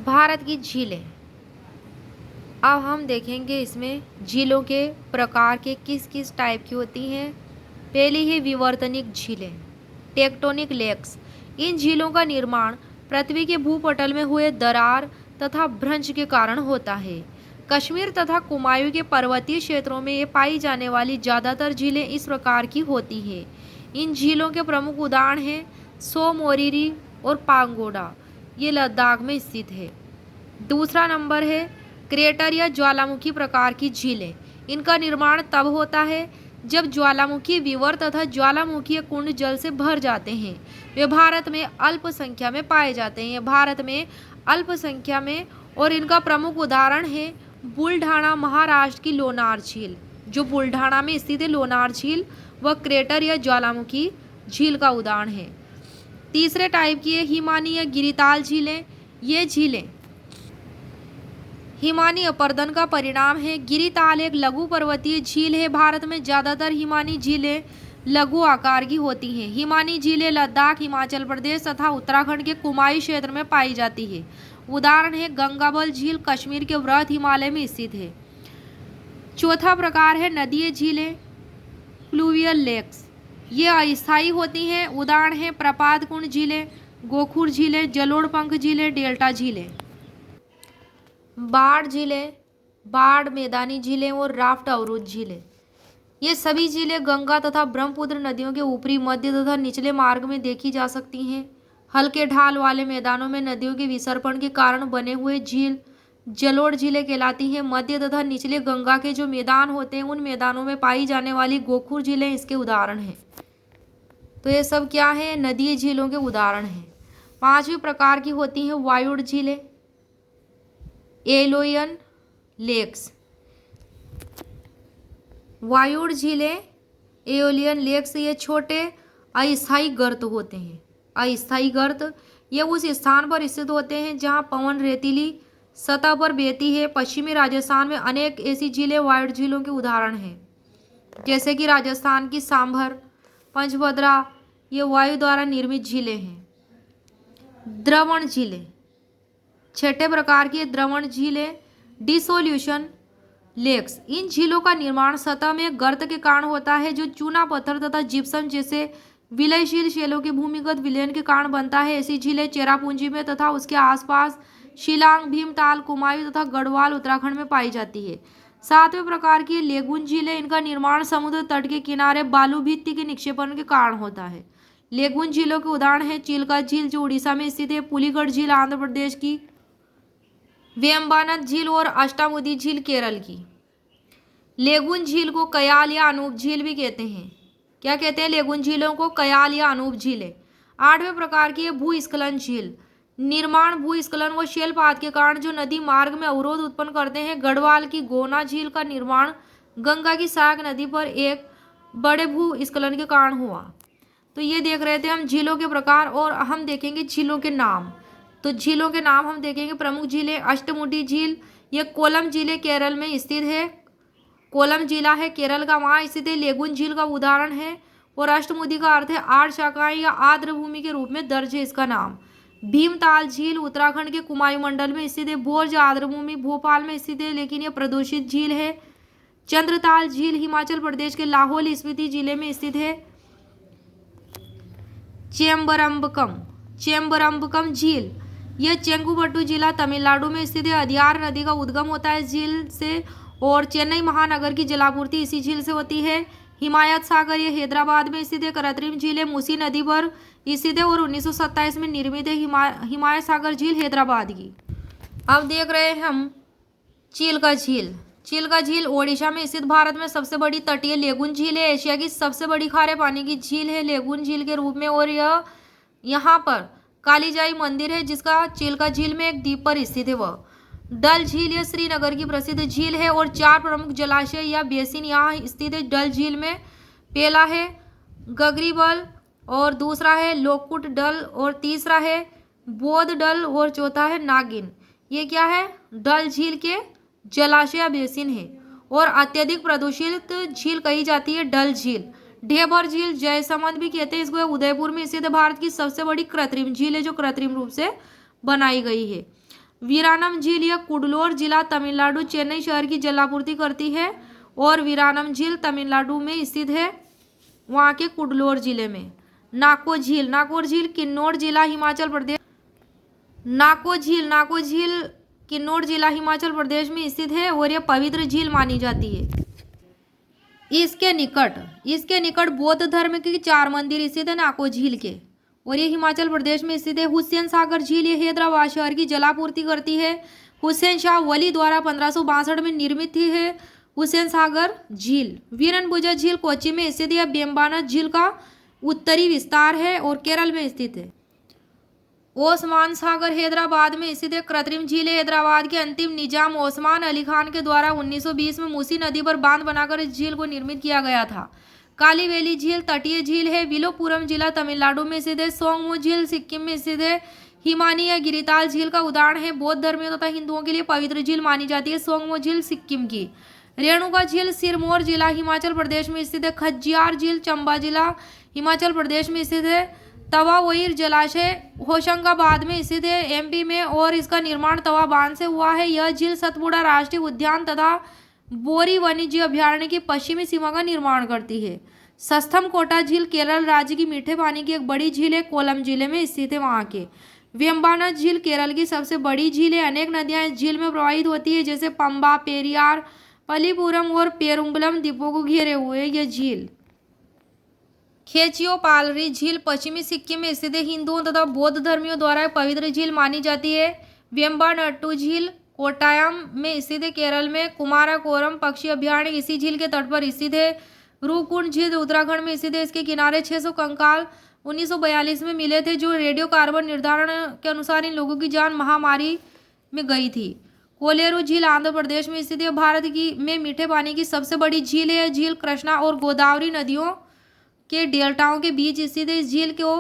भारत की झीलें। अब हम देखेंगे इसमें झीलों के प्रकार के किस किस टाइप की होती हैं। पहली है विवर्तनिक झीलें, टेक्टोनिक लेक्स। इन झीलों का निर्माण पृथ्वी के भूपटल में हुए दरार तथा भ्रंश के कारण होता है। कश्मीर तथा कुमायूं के पर्वतीय क्षेत्रों में ये पाई जाने वाली ज़्यादातर झीलें इस प्रकार की होती है। इन झीलों के प्रमुख उदाहरण हैं सो मोरिरी और पांगोडा, ये लद्दाख में स्थित है। दूसरा नंबर है क्रेटर या ज्वालामुखी प्रकार की झीलें। इनका निर्माण तब होता है जब ज्वालामुखी विवर तथा ज्वालामुखीय कुंड जल से भर जाते हैं। वे भारत में अल्प संख्या में पाए जाते हैं। भारत में अल्प संख्या में, और इनका प्रमुख उदाहरण है बुलढाणा महाराष्ट्र की लोनार झील, जो बुलढाणा में स्थित है लोनार झील, वह क्रेटर या ज्वालामुखी झील का उदाहरण है। तीसरे टाइप की है हिमानी या गिरिताल झीलें। ये झीलें हिमानी अपर्दन का परिणाम है। गिरिताल एक लघु पर्वतीय झील है। भारत में ज़्यादातर हिमानी झीलें लघु आकार की होती हैं। हिमानी झीलें लद्दाख, हिमाचल प्रदेश तथा उत्तराखंड के कुमायूं क्षेत्र में पाई जाती है। उदाहरण है गंगाबल झील, कश्मीर के वृहद हिमालय में स्थित है। चौथा प्रकार है नदीय झीलें, फ्लूवियल लेक्स। ये अस्थायी होती हैं। उदाहरण है प्रपात कुंड झीलें, गोखुर झीलें, जलोढ़ पंख झीलें, डेल्टा झीलें। बाढ़ झीलें, बाढ़ मैदानी झीलें और राफ्ट अवरुद्ध झीलें। ये सभी झीलें गंगा तथा ब्रह्मपुत्र नदियों के ऊपरी, मध्य तथा निचले मार्ग में देखी जा सकती हैं। हल्के ढाल वाले मैदानों में नदियों के विसर्पण के कारण बने हुए झील जलोढ़ झीलें कहलाती हैं। मध्य तथा निचले गंगा के जो मैदान होते हैं उन मैदानों में पाई जाने वाली गोखुर झीलें इसके उदाहरण हैं। तो ये सब क्या है? नदीय झीलों के उदाहरण हैं। पांचवी प्रकार की होती हैं वायुड़ झीलें, एलोयन लेक्स। वायुड़ झीलें, एओलियन लेक्स, ये छोटे अस्थायी गर्त होते हैं। अस्थायी गर्त ये उस स्थान पर स्थित होते हैं जहां पवन रेतीली सतह पर बहती है। पश्चिमी राजस्थान में अनेक ऐसी झीलें वायुड़ झीलों के उदाहरण हैं, जैसे कि राजस्थान की सांभर, पंचभद्रा, ये वायु द्वारा निर्मित झीलें हैं। द्रवण झीलें, छठे प्रकार की द्रवण झीलें, डिसोल्यूशन लेक्स। इन झीलों का निर्माण सतह में गर्त के कारण होता है जो चूना पत्थर तथा जिप्सम जैसे विलयशील शैलों के भूमिगत विलयन के कारण बनता है। ऐसी झीलें चेरापूंजी में तथा उसके आसपास शिलांग, भीमताल, कुमायूं तथा गढ़वाल उत्तराखंड में पाई जाती है। सातवें प्रकार की लेगून झीलें। इनका निर्माण समुद्र तट के किनारे बालू भित्ति के निक्षेपण के कारण होता है। लेगून झीलों के उदाहरण है चिल्का झील जो उड़ीसा में स्थित है, पुलिगढ़ झील आंध्र प्रदेश की, वेम्बानद झील और अष्टामुदी झील केरल की। लेगून झील को कयाल या अनूप झील भी कहते हैं। क्या कहते हैं? लेगून झीलों को कयाल या अनूप झीलें। आठवें प्रकार की है भूस्खलन झील। निर्माण भूस्खलन व शैलपात के कारण जो नदी मार्ग में अवरोध उत्पन्न करते हैं। गढ़वाल की गोना झील का निर्माण गंगा की सहायक नदी पर एक बड़े भूस्खलन के कारण हुआ। तो ये देख रहे थे हम झीलों के प्रकार, और हम देखेंगे झीलों के नाम। तो झीलों के नाम हम देखेंगे। प्रमुख झीलें, अष्टमुडी झील, ये कोलम जिले केरल में स्थित है। कोलम जिला है केरल का, वहाँ स्थित है। लेगून झील का उदाहरण है। और अष्टमुदी का अर्थ है आठ शाखाएं या आर्द्र भूमि के रूप में दर्ज है इसका नाम। भीमताल झील उत्तराखंड के कुमायूं मंडल में स्थित है। भोज आर्द्र भूमि भोपाल में स्थित है, लेकिन यह प्रदूषित झील है। चंद्रताल झील हिमाचल प्रदेश के लाहौल स्पीति जिले में स्थित है। चेम्बरम्बकम झील, यह चेंगुबट्टू जिला तमिलनाडु में स्थित है। अदियार नदी का उद्गम होता है इस झील से, और चेन्नई महानगर की जलापूर्ति इसी झील से होती है। हिमायत सागर, यह हैदराबाद में स्थित है। कृत्रिम झील है, मूसी नदी पर स्थित है और 1927 में निर्मित है हिमायत सागर झील हैदराबाद की। अब देख रहे हैं हम चिल्का झील। चिल्का झील ओडिशा में स्थित भारत में सबसे बड़ी तटीय लेगून झील है। एशिया की सबसे बड़ी खारे पानी की झील है लेगून झील के रूप में, और यह यहाँ पर कालीजाई मंदिर है जिसका चिल्का झील में एक द्वीप पर स्थित है। वह डल झील, यह श्रीनगर की प्रसिद्ध झील है, और चार प्रमुख जलाशय या बेसिन यहाँ स्थित है डल झील में। पहला है गगरीबल, और दूसरा है लोकुट डल, और तीसरा है बोध डल, और चौथा है नागिन। ये क्या है? डल झील के जलाशय या बेसिन है। और अत्यधिक प्रदूषित झील कही जाती है डल झील। ढेबर झील, जयसमंद भी कहते हैं इसको, उदयपुर में स्थित भारत की सबसे बड़ी कृत्रिम झील है जो कृत्रिम रूप से बनाई गई है। वीरानम झील यह कुडलोर जिला तमिलनाडु चेन्नई शहर की जलापूर्ति करती है और वीरानम झील तमिलनाडु में स्थित है, वहाँ के कुडलोर जिले में। नाको झील किन्नौर जिला हिमाचल प्रदेश। नाको झील किन्नौर जिला हिमाचल प्रदेश में स्थित है और यह पवित्र झील मानी जाती है। इसके निकट बौद्ध धर्म के 4 मंदिर स्थित है नाको झील के, और ये हिमाचल प्रदेश में स्थित है। हुसैन सागर झील ये हैदराबाद शहर की जलापूर्ति करती है। हुसैन शाह वली द्वारा 1562 में निर्मित थी है हुसैन सागर झील। वीरनबुजा झील कोच्चि में स्थित है। वेम्बानाथ झील का उत्तरी विस्तार है और केरल में स्थित है। ओस्मान सागर हैदराबाद में स्थित एक कृत्रिम झील है। हैदराबाद के अंतिम निजाम ओस्मान अली खान के द्वारा 1920 में मूसी नदी पर बांध बनाकर इस झील को निर्मित किया गया था। काली वैली झील तटीय झील है। विलोपुरम जिला तमिलनाडु में स्थित है। सोंगमू झील सिक्किम में स्थित है। हिमानी या गिरिताल झील का उदाहरण है। बौद्ध धर्मियों तथा हिंदुओं के लिए पवित्र झील मानी जाती है सोंगमू झील सिक्किम की। रेणुका झील सिरमौर जिला हिमाचल प्रदेश में स्थित है। खज्जियार झील चंबा जिला हिमाचल प्रदेश में स्थित है। तवावोईर जलाशय होशंगाबाद में स्थित है एमपी में, और इसका निर्माण तवा बांध से हुआ है। यह झील सतपुड़ा राष्ट्रीय उद्यान तथा बोरी वन्यजीव अभयारण्य की पश्चिमी सीमा का निर्माण करती है। सस्थम कोटा झील केरल राज्य की मीठे पानी की एक बड़ी झील है। कोलम जिले में स्थित है वहाँ के। वेम्बानाथ झील केरल की सबसे बड़ी झील है। अनेक नदियाँ इस झील में प्रवाहित होती है, जैसे पंबा, पेरियार, पलीपुरम और पेरुम्बलम द्वीपों को घेरे हुए यह झील। खेचियोपालरी झील पश्चिमी सिक्किम में स्थित है। हिंदुओं तथा बौद्ध धर्मियों द्वारा पवित्र झील मानी जाती है। वेम्बानट्टू झील कोट्टायम में स्थित है केरल में। कुमाराकोरम पक्षी अभयारण्य इसी झील के तट पर स्थित है। रूपकुंड झील उत्तराखंड में स्थित है। इसके किनारे 600 कंकाल 1942 में मिले थे, जो रेडियो कार्बन निर्धारण के अनुसार इन लोगों की जान महामारी में गई थी। कोलेरू झील आंध्र प्रदेश में स्थित है। भारत में मीठे पानी की सबसे बड़ी झील है। यह झील कृष्णा और गोदावरी नदियों के डेल्टाओं के बीच स्थित है। इस झील को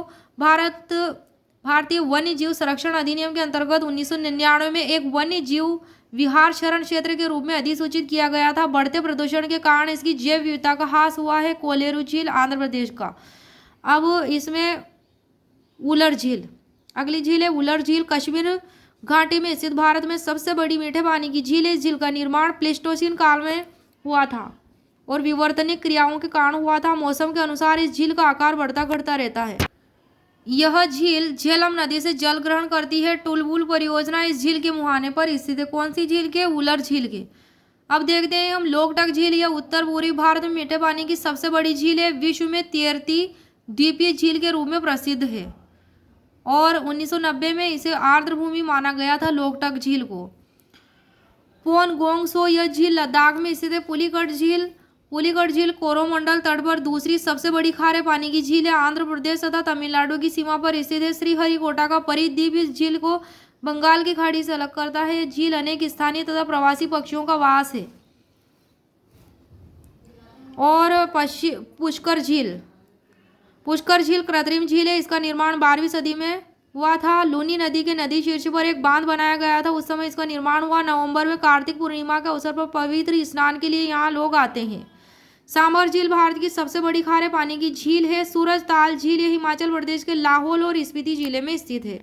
भारतीय वन्य जीव संरक्षण अधिनियम के अंतर्गत 1999 में एक वन्य जीव विहार शरण क्षेत्र के रूप में अधिसूचित किया गया था। बढ़ते प्रदूषण के कारण इसकी जैव विविधता का ह्रास हुआ है। कोलेरू झील आंध्र प्रदेश का। अब इसमें उलर झील, अगली झील है उलर झील। कश्मीर घाटी में स्थित भारत में सबसे बड़ी मीठे पानी की झील है। इस झील का निर्माण प्लेस्टोसीन काल में हुआ था और विवर्तनिक क्रियाओं के कारण हुआ था। मौसम के अनुसार इस झील का आकार बढ़ता घटता रहता है। यह झील झेलम नदी से जल ग्रहण करती है। टुलबुल परियोजना इस झील के मुहाने पर स्थित है। कौन सी झील के? उलर झील के। अब देखते हैं हम लोकटक झील। यह उत्तर पूर्वी भारत में मीठे पानी की सबसे बड़ी झील है। विश्व में 13वीं द्वीपीय झील के रूप में प्रसिद्ध है और 1990 में इसे आर्द्र भूमि माना गया था लोकटक झील को। पोनगोंग सो यह झील लद्दाख में स्थित है। पुलिकट झील कोरोमंडल तट पर दूसरी सबसे बड़ी खारे पानी की झील है। आंध्र प्रदेश तथा तमिलनाडु की सीमा पर स्थित है। श्रीहरिकोटा का परिद्वीप इस झील को बंगाल की खाड़ी से अलग करता है। यह झील अनेक स्थानीय तथा प्रवासी पक्षियों का वास है। और पुष्कर झील कृत्रिम झील है। इसका निर्माण 12वीं सदी में हुआ था। लूनी नदी के नदी शीर्ष पर एक बांध बनाया गया था। उस समय इसका निर्माण हुआ। नवंबर में कार्तिक पूर्णिमा के अवसर पर पवित्र स्नान के लिए यहाँ लोग आते हैं। सांभर झील भारत की सबसे बड़ी खारे पानी की झील है। सूरज ताल झील ये हिमाचल प्रदेश के लाहौल और स्पीति जिले में स्थित है।